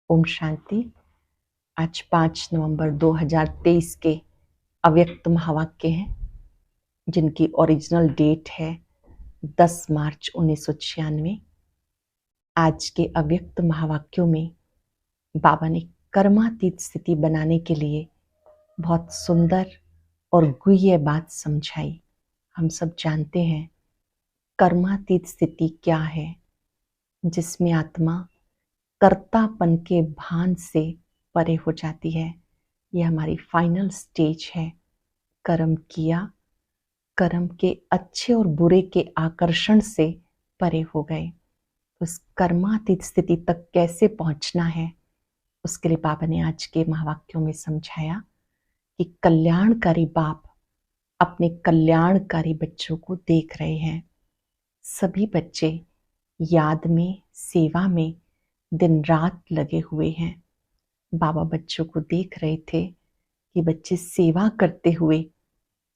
ओम शांति। आज 5 नवंबर 2023 के अव्यक्त महावाक्य हैं, जिनकी ओरिजिनल डेट है 10 मार्च 1996। आज के अव्यक्त महावाक्यों में बाबा ने कर्मातीत स्थिति बनाने के लिए बहुत सुंदर और गुह्य बात समझाई। हम सब जानते हैं कर्मातीत स्थिति क्या है, जिसमें आत्मा कर्तापन के भान से परे हो जाती है। यह हमारी फाइनल स्टेज है। कर्म किया, कर्म के अच्छे और बुरे के आकर्षण से परे हो गए। उस कर्मातीत स्थिति तक कैसे पहुंचना है, उसके लिए बाबा ने आज के महावाक्यों में समझाया कि कल्याणकारी बाप अपने कल्याणकारी बच्चों को देख रहे हैं। सभी बच्चे याद में, सेवा में दिन रात लगे हुए हैं। बाबा बच्चों को देख रहे थे कि बच्चे सेवा करते हुए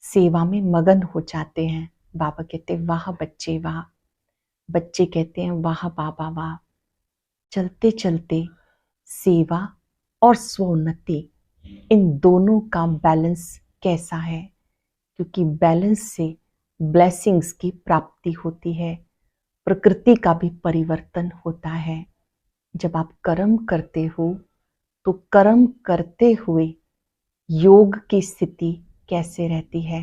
सेवा में मगन हो जाते हैं। बाबा कहते वाह बच्चे वाह। बच्चे कहते हैं वाह बाबा वाह। चलते चलते सेवा और स्वोन्नति, इन दोनों का बैलेंस कैसा है, क्योंकि बैलेंस से ब्लेसिंग्स की प्राप्ति होती है, प्रकृति का भी परिवर्तन होता है। जब आप कर्म करते हो तो कर्म करते हुए योग की स्थिति कैसे रहती है।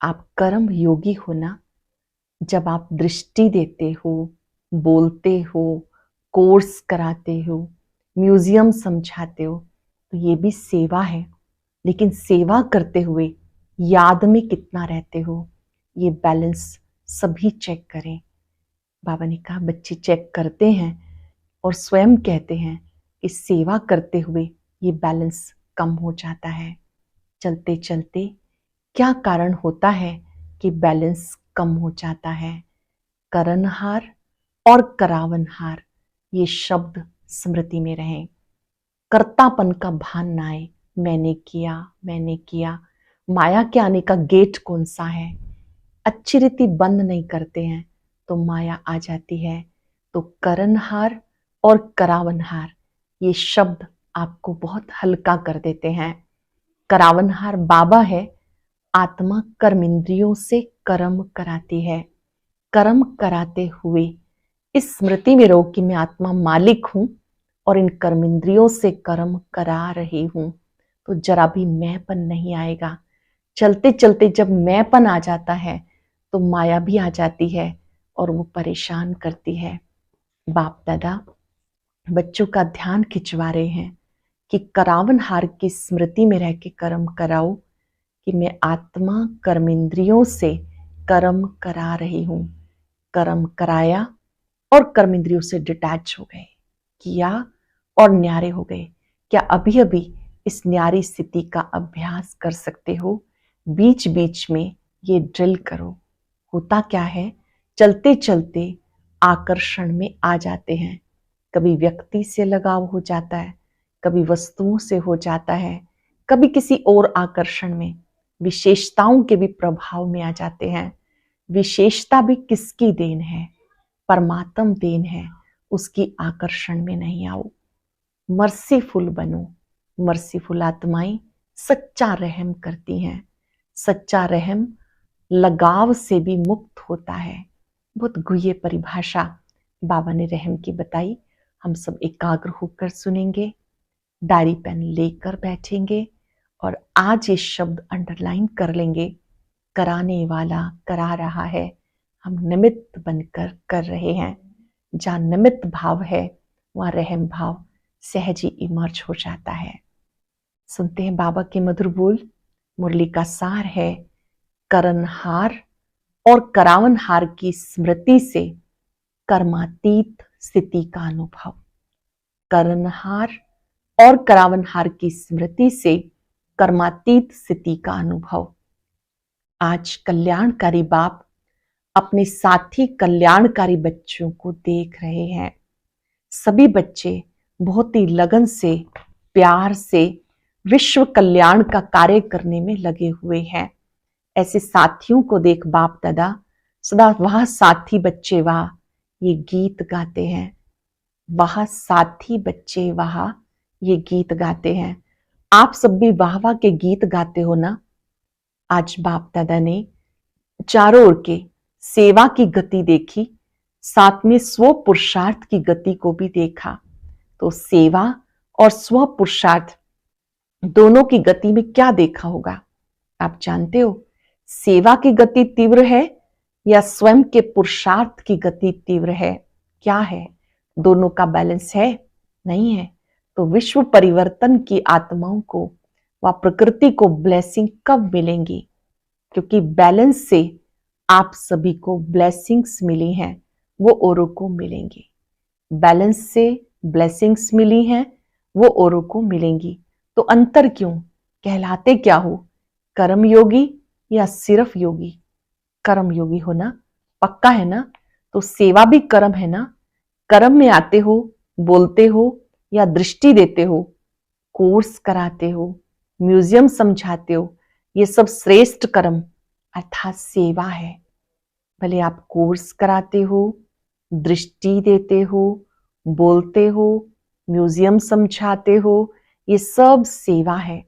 आप कर्म योगी हो ना। जब आप दृष्टि देते हो, बोलते हो, कोर्स कराते हो, म्यूजियम समझाते हो, तो ये भी सेवा है। लेकिन सेवा करते हुए याद में कितना रहते हो, ये बैलेंस सभी चेक करें। बाबा ने कहा बच्चे चेक करते हैं और स्वयं कहते हैं कि सेवा करते हुए ये बैलेंस कम हो जाता है। चलते चलते क्या कारण होता है कि बैलेंस कम हो जाता है। करनहार और करावनहार, ये शब्द स्मृति में रहें। कर्तापन का भान ना आए, मैंने किया। माया के आने का गेट कौन सा है। अच्छी रीति बंद नहीं करते हैं तो माया आ जाती है। तो करनहार और करावनहार, ये शब्द आपको बहुत हल्का कर देते हैं। करावनहार बाबा है। आत्मा कर्मेंद्रियों से कर्म कराती है। कर्म कराते हुए इस स्मृति में रहो कि मैं आत्मा मालिक हूं और इन कर्मेंद्रियों से कर्म करा रही हूं, तो जरा भी मैंपन नहीं आएगा। चलते चलते जब मैंपन आ जाता है तो माया भी आ जाती है और वो परेशान करती है। बाप दादा बच्चों का ध्यान खिंचवा रहे हैं कि करावनहार की स्मृति में रह के कर्म कराओ, कि मैं आत्मा कर्मेंद्रियों से कर्म करा रही हूं। कर्म कराया और कर्मेंद्रियों से डिटैच हो गए, किया और न्यारे हो गए। क्या अभी अभी इस न्यारी स्थिति का अभ्यास कर सकते हो। बीच बीच में ये ड्रिल करो। होता क्या है, चलते चलते आकर्षण में आ जाते हैं। कभी व्यक्ति से लगाव हो जाता है, कभी वस्तुओं से हो जाता है, कभी किसी और आकर्षण में, विशेषताओं के भी प्रभाव में आ जाते हैं। विशेषता भी किसकी देन है, परमात्म देन है। उसकी आकर्षण में नहीं आओ। मर्सीफुल बनो। मर्सीफुल आत्माएं सच्चा रहम करती हैं। सच्चा रहम लगाव से भी मुक्त होता है। बहुत गुह्य परिभाषा बाबा ने रहम की बताई। हम सब एकाग्र होकर सुनेंगे, डायरी पेन लेकर बैठेंगे और आज ये शब्द अंडरलाइन कर लेंगे। कराने वाला करा रहा है, हम निमित्त बनकर कर रहे हैं। जहाँ निमित्त भाव है वहाँ रहम भाव सहज ही इमर्ज हो जाता है। सुनते हैं बाबा के मधुर बोल। मुरली का सार है, करनहार और करावनहार की स्मृति से कर्मातीत स्थिति का अनुभव। करनहार और करावनहार की स्मृति से कर्मातीत स्थिति का अनुभव। आज कल्याणकारी बाप अपने साथी कल्याणकारी बच्चों को देख रहे हैं। सभी बच्चे बहुत ही लगन से, प्यार से विश्व कल्याण का कार्य करने में लगे हुए हैं। ऐसे साथियों को देख बाप दादा सदा वाह साथी बच्चे वाह ये गीत गाते हैं। वह साथी बच्चे वह ये गीत गाते हैं। आप सब भी वाह वाह के गीत गाते हो ना। आज बाप दादा ने चारों ओर के सेवा की गति देखी, साथ में स्व पुरुषार्थ की गति को भी देखा। तो सेवा और स्व पुरुषार्थ दोनों की गति में क्या देखा होगा आप जानते हो? सेवा की गति तीव्र है या स्वयं के पुरुषार्थ की गति तीव्र है? क्या है? दोनों का बैलेंस है? नहीं है। तो विश्व परिवर्तन की आत्माओं को व प्रकृति को ब्लेसिंग कब मिलेंगी? क्योंकि बैलेंस से आप सभी को ब्लेसिंग्स मिली हैं, वो औरों को मिलेंगी। बैलेंस से ब्लेसिंग्स मिली हैं, वो औरों को मिलेंगी। तो अंतर क्यों? कहलाते क्या हो? कर्म योगी या सिर्फ योगी? कर्म योगी हो ना, पक्का है ना? तो सेवा भी कर्म है ना। कर्म में आते हो, बोलते हो या दृष्टि देते हो, कोर्स कराते हो, म्यूजियम समझाते हो, ये सब श्रेष्ठ कर्म अर्थात सेवा है। भले आप कोर्स कराते हो, दृष्टि देते हो, बोलते हो, म्यूजियम समझाते हो, ये सब सेवा है।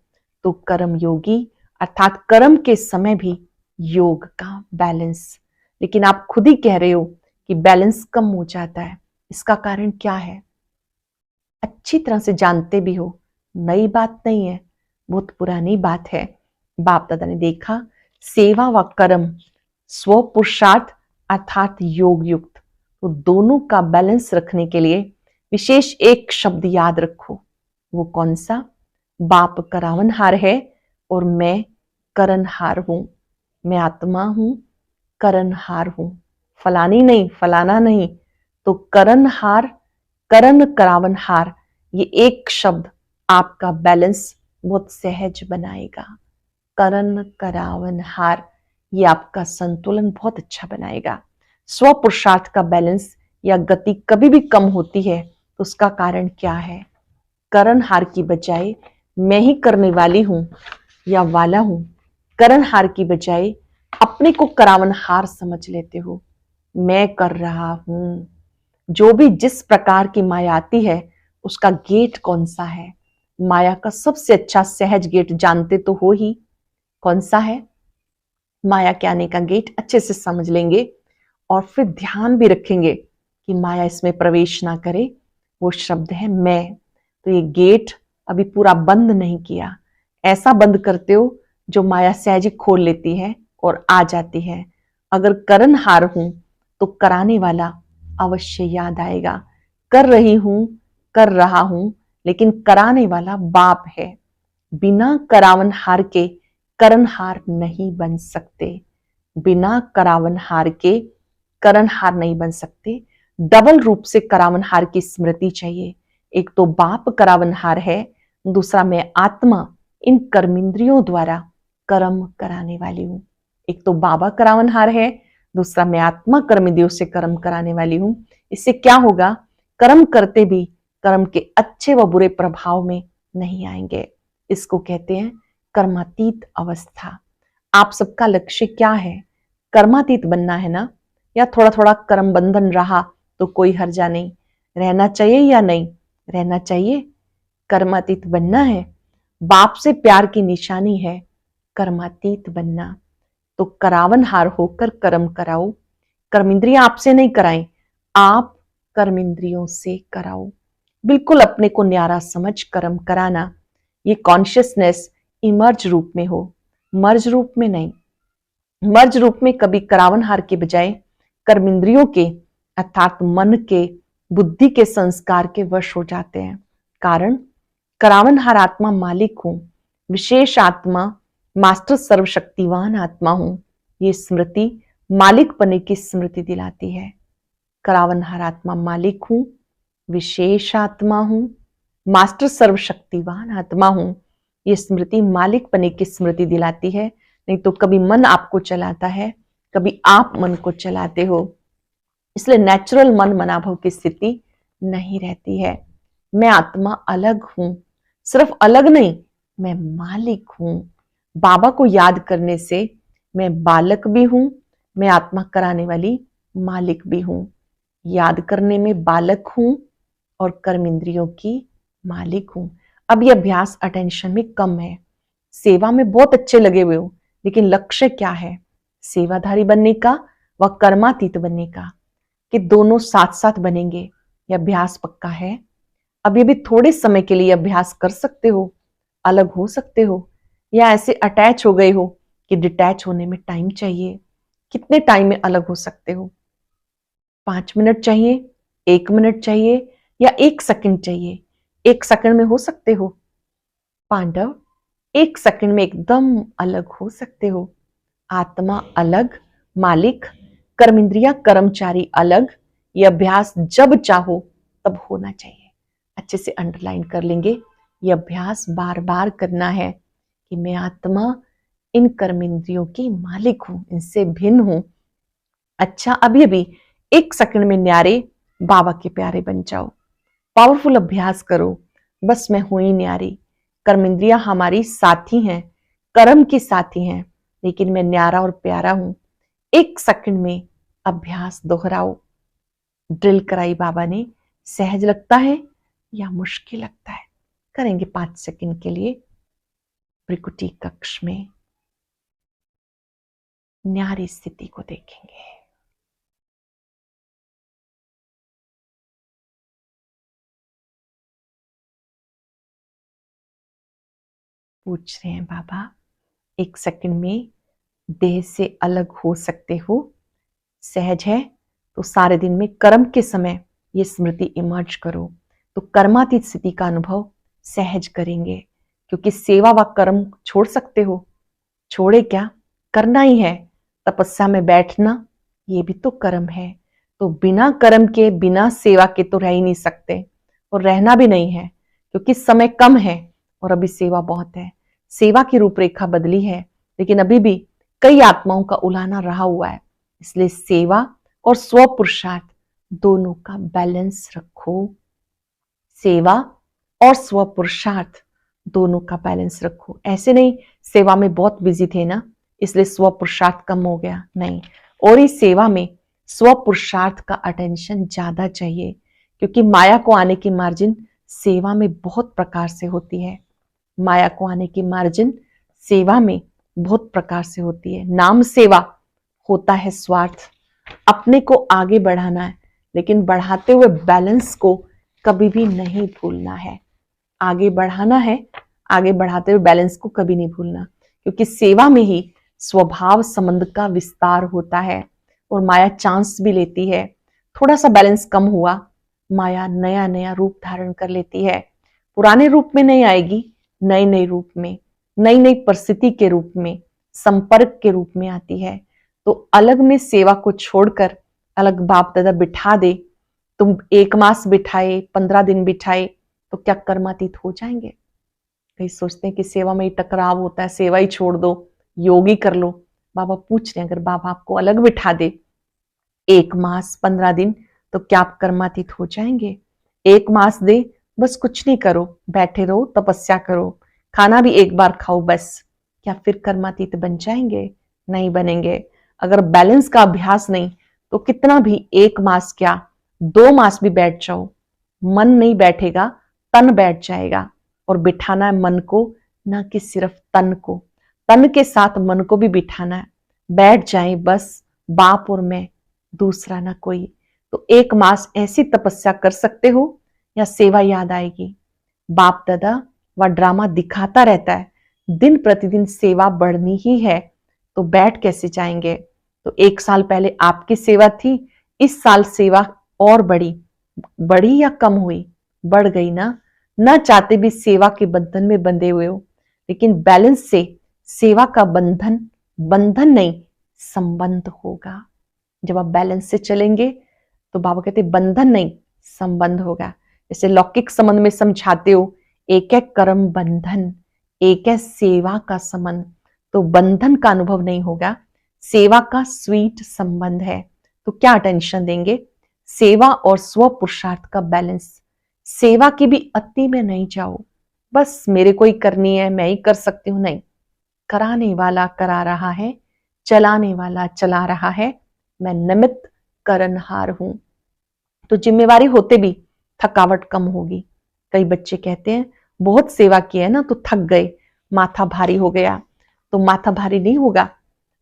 तो कर्म योगी अर्थात कर्म के समय भी योग का बैलेंस। लेकिन आप खुद ही कह रहे हो कि बैलेंस कम हो जाता है। इसका कारण क्या है? अच्छी तरह से जानते भी हो, नई बात नहीं है, बहुत पुरानी बात है। बाप दादा ने देखा सेवा व कर्म स्व पुरुषार्थ अर्थात योग युक्त, तो दोनों का बैलेंस रखने के लिए विशेष एक शब्द याद रखो। वो कौन सा? बाप करावनहार है और मैं करनहार हूं। मैं आत्मा हूं, करनहार हूं। फलानी नहीं, फलाना नहीं। तो करनहार, करण करावनहार, ये एक शब्द आपका बैलेंस बहुत सहज बनाएगा। करण करावनहार, ये आपका संतुलन बहुत अच्छा बनाएगा। स्व पुरुषार्थ का बैलेंस या गति कभी भी कम होती है तो उसका कारण क्या है? करणहार की बजाय मैं ही करने वाली हूं या वाला हूं। करणहार की बजाय अपने को करावनहार समझ लेते हो। मैं कर रहा हूं। जो भी जिस प्रकार की माया आती है उसका गेट कौन सा है? माया का सबसे अच्छा सहज गेट जानते तो हो ही। कौन सा है? माया के आने का गेट अच्छे से समझ लेंगे और फिर ध्यान भी रखेंगे कि माया इसमें प्रवेश ना करे। वो शब्द है मैं। तो ये गेट अभी पूरा बंद नहीं किया। ऐसा बंद करते हो जो माया सहज ही खोल लेती है और आ जाती है। अगर करनहार हूं तो कराने वाला अवश्य याद आएगा। कर रही हूं, कर रहा हूं, लेकिन कराने वाला बाप है। बिना करावनहार के करनहार नहीं बन सकते। बिना करावनहार के करनहार नहीं बन सकते। डबल रूप से करावनहार की स्मृति चाहिए। एक तो बाप करावनहार है, दूसरा मैं आत्मा इन कर्मेंद्रियों द्वारा कर्म कराने वाली हूं। एक तो बाबा करावनहार है, दूसरा मैं आत्मा कर्मेंद्रियों से कर्म कराने वाली हूं। इससे क्या होगा? कर्म करते भी कर्म के अच्छे व बुरे प्रभाव में नहीं आएंगे। इसको कहते हैं कर्मातीत अवस्था। आप सबका लक्ष्य क्या है? कर्मातीत बनना है ना? या थोड़ा थोड़ा कर्म बंधन रहा तो कोई हर्जा नहीं? रहना चाहिए या नहीं रहना चाहिए? कर्मातीत बनना है। बाप से प्यार की निशानी है कर्मातीत बनना। तो करावनहार होकर कर्म कराओ। कर्मेंद्रियां आपसे नहीं कराएं, आप कर्मेंद्रियों से कराओ। बिल्कुल अपने को न्यारा समझ कर्म कराना। ये कॉन्शियसनेस इमर्ज रूप में हो, मर्ज रूप में नहीं। मर्ज रूप में कभी करावनहार के बजाय कर्मेंद्रियों के अर्थात मन के, बुद्धि के संस्कार के वश हो जाते हैं। कारण करावनहार आत्मा मालिक हूं, विशेष आत्मा, मास्टर सर्वशक्तिवान आत्मा हूं। ये स्मृति मालिक पने की स्मृति दिलाती है। करावनहार आत्मा मालिक हूं, विशेष आत्मा हूं, मास्टर सर्वशक्तिवान आत्मा हूं। ये स्मृति मालिक पने की स्मृति दिलाती है। नहीं तो कभी मन आपको चलाता है, कभी आप मन को चलाते हो। इसलिए नेचुरल मन मनाभव की स्थिति नहीं रहती है। मैं आत्मा अलग हूं, सिर्फ अलग नहीं, मैं मालिक हूं। बाबा को याद करने से मैं बालक भी हूं, मैं आत्मा कराने वाली मालिक भी हूं। याद करने में बालक हूं और कर्म इंद्रियों की मालिक हूं। अब ये अभ्यास अटेंशन में कम है, सेवा में बहुत अच्छे लगे हुए हो, लेकिन लक्ष्य क्या है? सेवाधारी बनने का व कर्मातीत बनने का, कि दोनों साथ साथ बनेंगे। यह अभ्यास पक्का है। अब ये भी थोड़े समय के लिए अभ्यास कर सकते हो, अलग हो सकते हो, या ऐसे अटैच हो गए हो कि डिटैच होने में टाइम चाहिए। कितने टाइम में अलग हो सकते हो? 5 मिनट चाहिए, 1 मिनट चाहिए, या 1 सेकंड चाहिए? 1 सेकंड में हो सकते हो पांडव? 1 सेकंड में एकदम अलग हो सकते हो। आत्मा अलग, मालिक, कर्मेंद्रिया कर्मचारी अलग। यह अभ्यास जब चाहो तब होना चाहिए। अच्छे से अंडरलाइन कर लेंगे, यह अभ्यास बार बार करना है कि मैं आत्मा इन कर्मेंद्रियों की मालिक हूं, इनसे भिन्न हूं। अच्छा, अभी अभी 1 सेकंड में न्यारे बाबा के प्यारे बन जाओ। पावरफुल अभ्यास करो। बस मैं हूं ही न्यारी, कर्मेंद्रियां हमारी साथी हैं, कर्म की साथी हैं, लेकिन मैं न्यारा और प्यारा हूं। 1 सेकंड में अभ्यास दोहराओ। ड्रिल कराई बाबा ने। सहज लगता है या मुश्किल लगता है? करेंगे 5 सेकंड के लिए। भ्रिकुटी कक्ष में न्यारी स्थिति को देखेंगे। पूछ रहे हैं बाबा, 1 सेकंड में देह से अलग हो सकते हो? सहज है तो सारे दिन में कर्म के समय ये स्मृति इमर्ज करो, तो कर्मातीत स्थिति का अनुभव सहज करेंगे। क्योंकि सेवा व कर्म छोड़ सकते हो? छोड़े क्या, करना ही है। तपस्या में बैठना ये भी तो कर्म है। तो बिना कर्म के, बिना सेवा के तो रह ही नहीं सकते, और रहना भी नहीं है, क्योंकि समय कम है और अभी सेवा बहुत है। सेवा की रूपरेखा बदली है, लेकिन अभी भी कई आत्माओं का उलाहना रहा हुआ है। इसलिए सेवा और स्व पुरुषार्थ दोनों का बैलेंस रखो। सेवा और स्व पुरुषार्थ दोनों का बैलेंस रखो। ऐसे नहीं सेवा में बहुत बिजी थे ना इसलिए स्व पुरुषार्थ कम हो गया, नहीं। और इस सेवा में स्व पुरुषार्थ का अटेंशन ज्यादा चाहिए, क्योंकि माया को आने की मार्जिन सेवा में बहुत प्रकार से होती है। माया को आने की मार्जिन सेवा में बहुत प्रकार से होती है। नाम सेवा होता है स्वार्थ, अपने को आगे बढ़ाना है, लेकिन बढ़ाते हुए बैलेंस को कभी भी नहीं भूलना है। आगे बढ़ाना है, आगे बढ़ाते हुए बैलेंस को कभी नहीं भूलना, क्योंकि सेवा में ही स्वभाव संबंध का विस्तार होता है और माया चांस भी लेती है। थोड़ा सा बैलेंस कम हुआ, माया नया नया रूप धारण कर लेती है। पुराने रूप में नहीं आएगी, नए नए रूप में, नई नई परिस्थिति के रूप में, संपर्क के रूप में आती है। तो अलग में सेवा को छोड़कर अलग बाप दादा बिठा दे, तुम 1 मास बिठाए, 15 दिन बिठाए, तो क्या कर्मातीत हो जाएंगे? कई सोचते हैं कि सेवा में ही टकराव होता है, सेवा ही छोड़ दो, योग ही कर लो। बाबा पूछ रहे हैं, अगर बाबा आपको अलग बिठा दे 1 मास 15 दिन, तो क्या आप कर्मातीत हो जाएंगे? 1 मास दे, बस कुछ नहीं करो, बैठे रहो, तपस्या करो, खाना भी एक बार खाओ बस, क्या फिर कर्मातीत बन जाएंगे? नहीं बनेंगे। अगर बैलेंस का अभ्यास नहीं, तो कितना भी 1 मास क्या 2 मास भी बैठ जाओ, मन नहीं बैठेगा, तन बैठ जाएगा। और बिठाना है मन को, ना कि सिर्फ तन को। तन के साथ मन को भी बिठाना है। बैठ जाए बस बाप और मैं, दूसरा ना कोई। तो 1 मास ऐसी तपस्या कर सकते हो, या सेवा याद आएगी? बाप दादा वह ड्रामा दिखाता रहता है, दिन प्रतिदिन सेवा बढ़नी ही है, तो बैठ कैसे जाएंगे? तो 1 साल पहले आपकी सेवा थी, इस साल सेवा और बढ़ी, बढ़ी या कम हुई? बढ़ गई ना। ना चाहते भी सेवा के बंधन में बंधे हुए हो, लेकिन बैलेंस से सेवा का बंधन, बंधन नहीं संबंध होगा। जब आप बैलेंस से चलेंगे तो बाबा कहते बंधन नहीं संबंध होगा। जैसे लौकिक संबंध में समझाते हो, एक है कर्म बंधन, एक है सेवा का संबंध, तो बंधन का अनुभव नहीं होगा, सेवा का स्वीट संबंध है। तो क्या अटेंशन देंगे? सेवा और स्व पुरुषार्थ का बैलेंस। सेवा की भी अति में नहीं जाओ, बस मेरे को ही करनी है, मैं ही कर सकती हूं, नहीं। कराने वाला करा रहा है, चलाने वाला चला रहा है, मैं निमित्त करनहार हूं। तो जिम्मेवारी होते भी थकावट कम होगी। कई बच्चे कहते हैं बहुत सेवा की है ना तो थक गए, माथा भारी हो गया। तो माथा भारी नहीं होगा,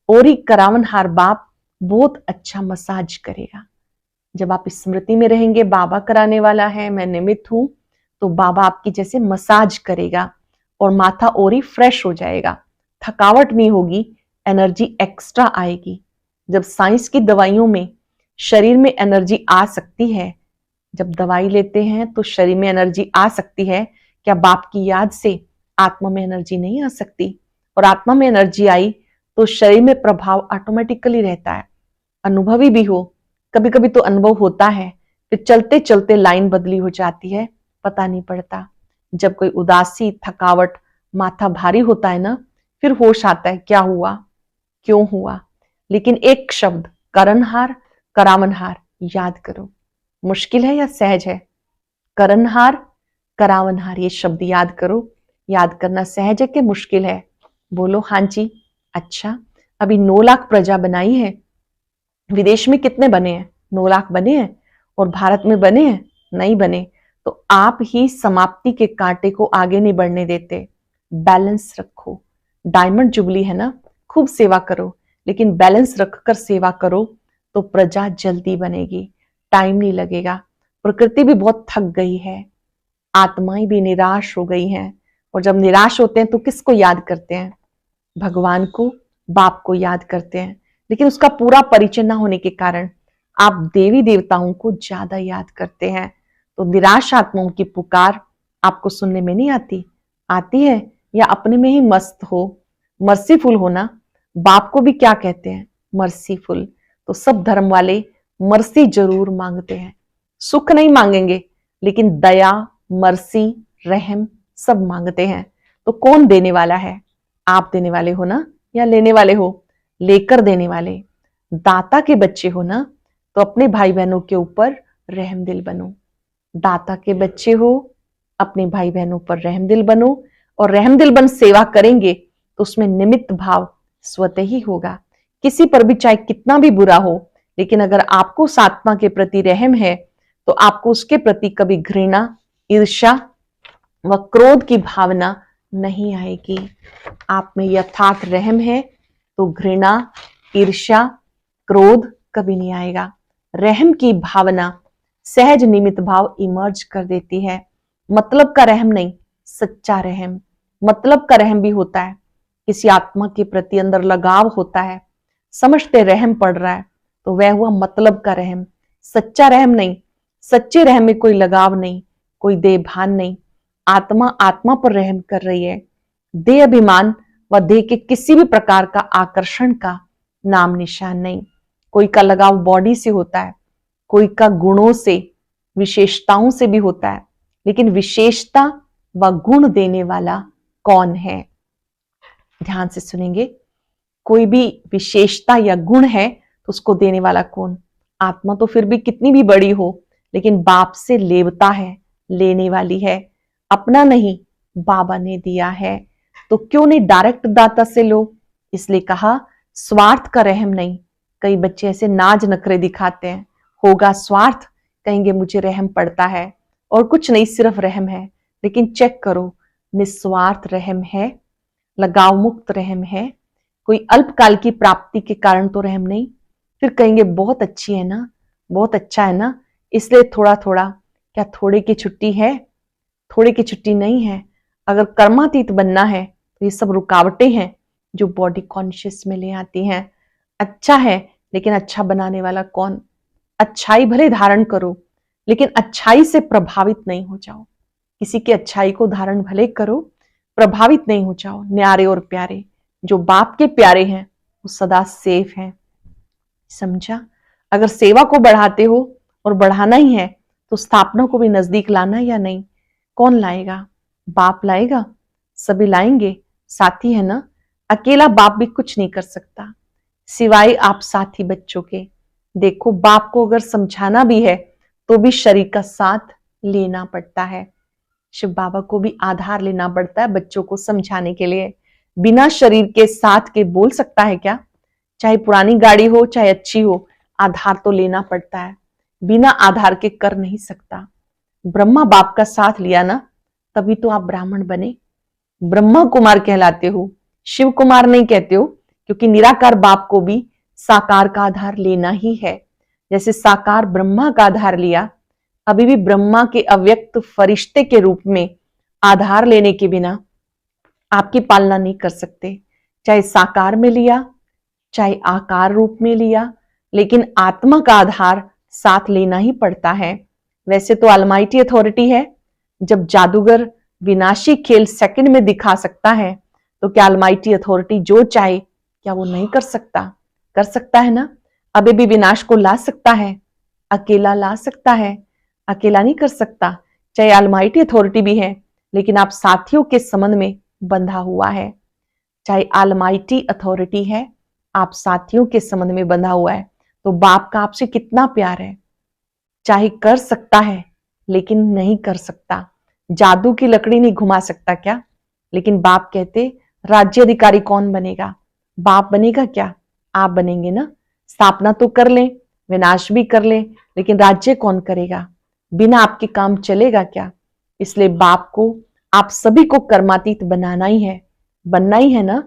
और ही करावनहार बाप बहुत अच्छा मसाज करेगा। जब आप स्मृति में रहेंगे बाबा कराने वाला है, मैं निमित्त हूं, तो बाबा आपकी जैसे मसाज करेगा और माथा और ही फ्रेश हो जाएगा, थकावट नहीं होगी, एनर्जी एक्स्ट्रा आएगी। जब साइंस की दवाइयों में शरीर में एनर्जी आ सकती है, जब दवाई लेते हैं तो शरीर में एनर्जी आ सकती है, क्या बाप की याद से आत्मा में एनर्जी नहीं आ सकती? और आत्मा में एनर्जी आई तो शरीर में प्रभाव ऑटोमेटिकली रहता है। अनुभवी भी हो, कभी कभी तो अनुभव होता है, फिर चलते चलते लाइन बदली हो जाती है, पता नहीं पड़ता। जब कोई उदासी, थकावट, माथा भारी होता है ना, फिर होश आता है क्या हुआ, क्यों हुआ। लेकिन एक शब्द करनहार, करावनहार याद करो। मुश्किल है या सहज है? करनहार, करावनहार ये शब्द याद करो। याद करना सहज है कि मुश्किल है? बोलो हाँ जी। अच्छा, अभी 9 लाख प्रजा बनाई है। विदेश में कितने बने हैं? 9 लाख बने हैं। और भारत में बने हैं? नहीं बने। तो आप ही समाप्ति के कांटे को आगे नहीं बढ़ने देते। बैलेंस रखो। डायमंड जुबली है ना, खूब सेवा करो, लेकिन बैलेंस रखकर सेवा करो तो प्रजा जल्दी बनेगी, टाइम नहीं लगेगा। प्रकृति भी बहुत थक गई है, आत्माएं भी निराश हो गई हैं, और जब निराश होते हैं तो किसको याद करते हैं? भगवान को, बाप को याद करते हैं। लेकिन उसका पूरा परिचय ना होने के कारण आप देवी देवताओं को ज्यादा याद करते हैं। तो निराश आत्माओं की पुकार आपको सुनने में नहीं आती? आती है, या अपने में ही मस्त हो, मर्सीफुल हो ना। बाप को भी क्या कहते हैं? मर्सीफुल। तो सब धर्म वाले मर्सी जरूर मांगते हैं, सुख नहीं मांगेंगे, लेकिन दया, मर्सी, रहम सब मांगते हैं। तो कौन देने वाला है? आप देने वाले हो ना, या लेने वाले हो? लेकर देने वाले। दाता के बच्चे हो ना, तो अपने भाई बहनों के ऊपर रहमदिल बनो। दाता के बच्चे हो, अपने भाई बहनों पर रहमदिल बनो, और रहमदिल बन सेवा करेंगे तो उसमें निमित्त भाव स्वतः ही होगा। किसी पर भी चाहे कितना भी बुरा हो, लेकिन अगर आपको उस आत्मा के प्रति रहम है तो आपको उसके प्रति कभी घृणा, ईर्ष्या व क्रोध की भावना नहीं आएगी। आप में यथार्थ रहम है तो घृणा, ईर्ष्या, क्रोध कभी नहीं आएगा। रहम की भावना सहज निमित्त भाव इमर्ज कर देती है। मतलब का रहम नहीं, सच्चा रहम। मतलब का रहम भी होता है, किसी आत्मा के प्रति अंदर लगाव होता है, समझते रहम पड़ रहा है, तो वह हुआ मतलब का रहम। सच्चा रहम नहीं, सच्चे रहम में कोई लगाव नहीं, कोई देह भान नहीं। आत्मा आत्मा पर रहम कर रही है। देह अभिमान व देह के किसी भी प्रकार का आकर्षण का नाम निशान नहीं। कोई का लगाव बॉडी से होता है, कोई का गुणों से, विशेषताओं से भी होता है, लेकिन विशेषता व गुण देने वाला कौन है? ध्यान से सुनेंगे। कोई भी विशेषता या गुण है तो उसको देने वाला कौन? आत्मा तो फिर भी कितनी भी बड़ी हो, लेकिन बाप से लेवता है, लेने वाली है। अपना नहीं, बाबा ने दिया है, तो क्यों नहीं डायरेक्ट दाता से लो? इसलिए कहा स्वार्थ का रहम नहीं। कई बच्चे ऐसे नाज नखरे दिखाते हैं, होगा स्वार्थ, कहेंगे मुझे रहम पड़ता है, और कुछ नहीं, सिर्फ रहम है। लेकिन चेक करो, निस्वार्थ रहम है, लगाव मुक्त रहम है, कोई अल्पकाल की प्राप्ति के कारण तो रहम नहीं। फिर कहेंगे बहुत अच्छी है ना, बहुत अच्छा है ना, इसलिए थोड़ा थोड़ा। क्या थोड़े की छुट्टी है? थोड़े की छुट्टी नहीं है। अगर कर्मातीत बनना है तो ये सब रुकावटें हैं जो बॉडी कॉन्शियस में ले आती हैं। अच्छा है, लेकिन अच्छा बनाने वाला कौन? अच्छाई भले धारण करो, लेकिन अच्छाई से प्रभावित नहीं हो जाओ। किसी की अच्छाई को धारण भले करो, प्रभावित नहीं हो जाओ। न्यारे और प्यारे, जो बाप के प्यारे हैं वो सदा सेफ हैं। समझा? अगर सेवा को बढ़ाते हो और बढ़ाना ही है तो स्थापना को भी नजदीक लाना या नहीं? कौन लाएगा? बाप लाएगा, सभी लाएंगे, साथी है ना। अकेला बाप भी कुछ नहीं कर सकता सिवाय आप साथी बच्चों के। देखो, बाप को अगर समझाना भी है तो भी शरीर का साथ लेना पड़ता है। शिव बाबा को भी आधार लेना पड़ता है बच्चों को समझाने के लिए। बिना शरीर के साथ के बोल सकता है क्या? चाहे पुरानी गाड़ी हो चाहे अच्छी हो, आधार तो लेना पड़ता है। बिना आधार के कर नहीं सकता। ब्रह्मा बाप का साथ लिया ना, तभी तो आप ब्राह्मण बने। ब्रह्मा कुमार कहलाते हो, शिव कुमार नहीं कहते हो, क्योंकि निराकार बाप को भी साकार का आधार लेना ही है। जैसे साकार ब्रह्मा का आधार लिया, अभी भी ब्रह्मा के अव्यक्त फरिश्ते के रूप में आधार लेने के बिना आपकी पालना नहीं कर सकते। चाहे साकार में लिया, चाहे आकार रूप में लिया, लेकिन आत्मा का आधार साथ लेना ही पड़ता है। वैसे तो अलमाइटी अथॉरिटी है। जब जादूगर विनाशी खेल सेकंड में दिखा सकता है, तो क्या अलमाइटी अथॉरिटी जो चाहे क्या वो नहीं कर सकता? कर सकता है ना। अभी भी विनाश को ला सकता है, अकेला ला सकता है, अकेला नहीं कर सकता। चाहे अलमाइटी अथॉरिटी भी है, लेकिन आप साथियों के संबंध में बंधा हुआ है। चाहे अलमाइटी अथॉरिटी है, आप साथियों के संबंध में बंधा हुआ है, तो बाप का आपसे कितना प्यार है। चाहे कर सकता है, लेकिन नहीं कर सकता। जादू की लकड़ी नहीं घुमा सकता क्या? लेकिन बाप कहते राज्य अधिकारी कौन बनेगा? बाप बनेगा क्या? आप बनेंगे ना। स्थापना तो कर ले, विनाश भी कर ले, लेकिन राज्य कौन करेगा? बिना आपके काम चलेगा क्या? इसलिए बाप को, आप सभी को कर्मातीत बनाना ही है, बनना ही है ना।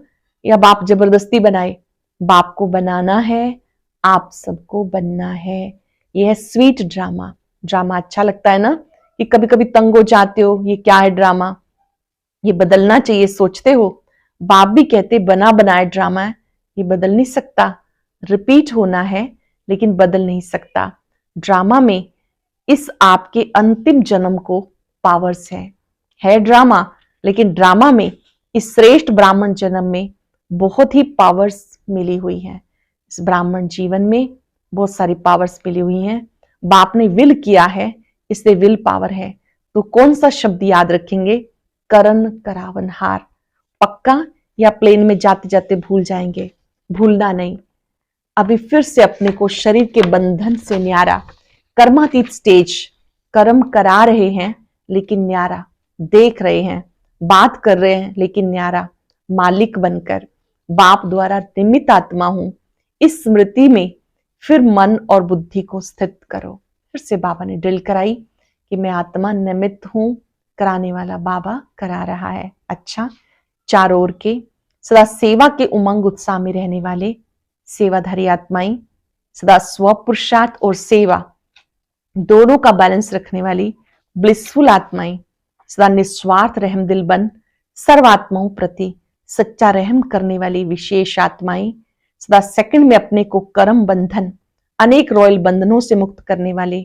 या बाप जबरदस्ती बनाए? बाप को बनाना है, आप सबको बनना है। यह है स्वीट ड्रामा। ड्रामा अच्छा लगता है ना, कि कभी कभी तंग हो जाते हो, ये क्या है ड्रामा, ये बदलना चाहिए सोचते हो। बाप भी कहते बना बनाया ड्रामा है, ये बदल नहीं सकता। रिपीट होना है, लेकिन बदल नहीं सकता। ड्रामा में इस आपके अंतिम जन्म को पावर्स है ड्रामा, लेकिन ड्रामा में इस श्रेष्ठ ब्राह्मण जन्म में बहुत ही पावर्स मिली हुई है। इस ब्राह्मण जीवन में बहुत सारी पावर्स मिली हुई हैं। बाप ने विल किया है, इसलिए विल पावर है। तो कौन सा शब्द याद रखेंगे? करण करावनहार। पक्का? या प्लेन में जाते जाते भूल जाएंगे? भूलना नहीं। अभी फिर से अपने को शरीर के बंधन से न्यारा, कर्मातीत स्टेज, कर्म करा रहे हैं लेकिन न्यारा, देख रहे हैं, बात कर रहे हैं लेकिन न्यारा, मालिक बनकर बाप द्वारा निमित्त आत्मा हूं, इस स्मृति में फिर मन और बुद्धि को स्थित करो। फिर से बाबा ने ड्रिल कराई कि मैं आत्मा निमित्त हूं, कराने वाला बाबा करा रहा है। अच्छा, चारों ओर के सदा सेवा के उमंग उत्साह में रहने वाले सेवाधारी आत्माएं, सदा स्व पुरुषार्थ और सेवा दोनों का बैलेंस रखने वाली ब्लिसफुल आत्माएं, सदा निस्वार्थ रहम दिल बन सर्वात्माओं प्रति सच्चा रहम करने वाली विशेष आत्माएं, सदा सेकंड में अपने को कर्म बंधन, अनेक रॉयल बंधनों से मुक्त करने वाले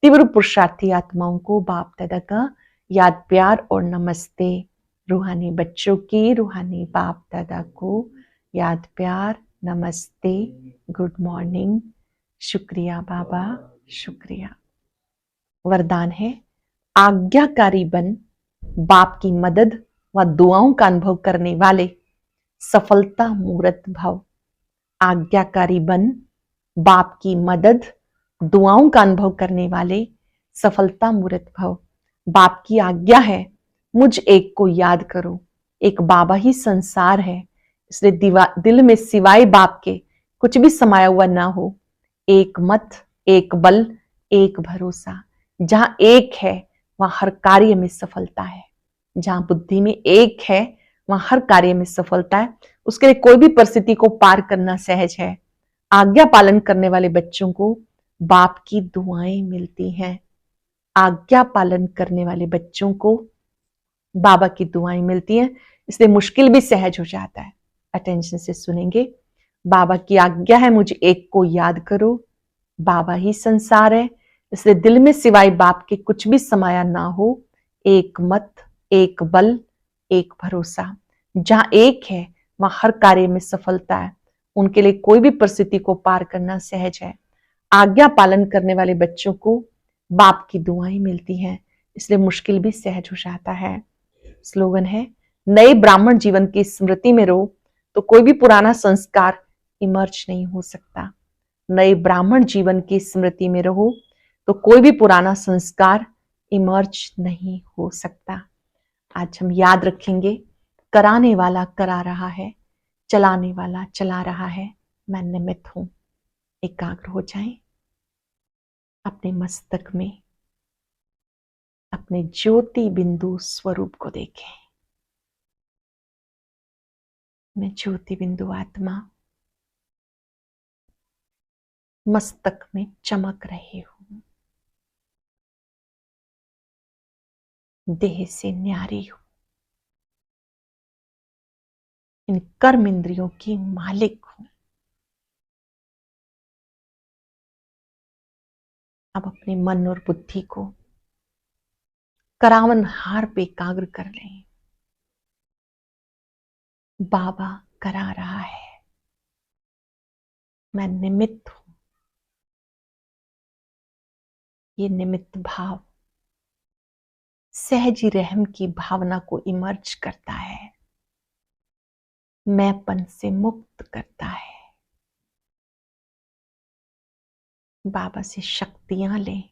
तीव्र पुरुषार्थी आत्माओं को बाप दादा का याद प्यार और नमस्ते। रूहानी बच्चों की रूहानी बाप दादा को याद प्यार नमस्ते, गुड मॉर्निंग, शुक्रिया बाबा, शुक्रिया। वरदान है आज्ञाकारी बन बाप की मदद व दुआओं का अनुभव करने वाले सफलता मूर्त भव। आज्ञाकारी बन बाप की मदद दुआओं का अनुभव करने वाले सफलता मूर्त भव। बाप की आज्ञा है मुझ एक को याद करो। एक बाबा ही संसार है, इसलिए दिल में सिवाय बाप के कुछ भी समाया हुआ ना हो। एक मत, एक बल, एक भरोसा। जहां एक है वहां हर कार्य में सफलता है। जहां बुद्धि में एक है वहां हर कार्य में सफलता है। उसके लिए कोई भी परिस्थिति को पार करना सहज है। आज्ञा पालन करने वाले बच्चों को बाप की दुआएं मिलती हैं। आज्ञा पालन करने वाले बच्चों को बाबा की दुआएं मिलती हैं, इसलिए मुश्किल भी सहज हो जाता है। अटेंशन से सुनेंगे। बाबा की आज्ञा है मुझे एक को याद करो। बाबा ही संसार है, इसलिए दिल में सिवाय बाप के कुछ भी समाया ना हो। एक मत, एक बल, एक भरोसा। जहां एक है वहां हर कार्य में सफलता है। उनके लिए कोई भी परिस्थिति को पार करना सहज है। आज्ञा पालन करने वाले बच्चों को बाप की दुआएं मिलती हैं, इसलिए मुश्किल भी सहज हो जाता है। स्लोगन है नए ब्राह्मण जीवन की स्मृति में रहो तो कोई भी पुराना संस्कार इमर्ज नहीं हो सकता। नए ब्राह्मण जीवन की स्मृति में रहो तो कोई भी पुराना संस्कार इमर्ज नहीं हो सकता। आज हम याद रखेंगे, कराने वाला करा रहा है, चलाने वाला चला रहा है, मैं निमित्त हूं। एकाग्र हो जाएं अपने मस्तक में। अपने ज्योति बिंदु स्वरूप को देखें। मैं ज्योति बिंदु आत्मा मस्तक में चमक रही हूं, देह से न्यारी हूं, इन कर्म इंद्रियों की मालिक हूं। अब अपने मन और बुद्धि को करावन हार पे एकाग्र कर लें। बाबा करा रहा है, मैं निमित्त हूं। ये निमित्त भाव सहजी रहम की भावना को इमर्ज करता है, मैंपन से मुक्त करता है। बाबा से शक्तियां लें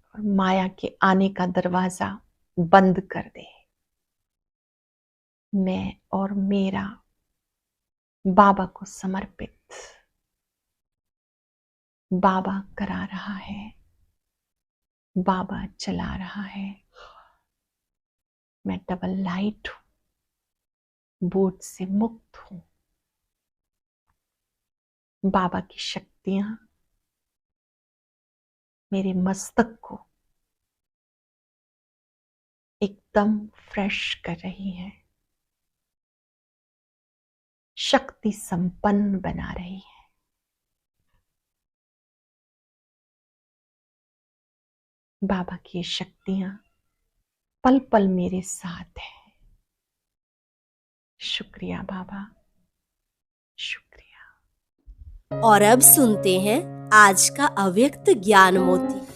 और माया के आने का दरवाजा बंद कर दे। मैं और मेरा बाबा को समर्पित। बाबा करा रहा है, बाबा चला रहा है। मैं डबल लाइट हूं, बोझ से मुक्त हूं। बाबा की शक्तियां मेरे मस्तक को एकदम फ्रेश कर रही हैं, शक्ति संपन्न बना रही है। बाबा की शक्तियां पल पल मेरे साथ है। शुक्रिया बाबा, शुक्रिया। और अब सुनते हैं आज का अव्यक्त ज्ञान मोती।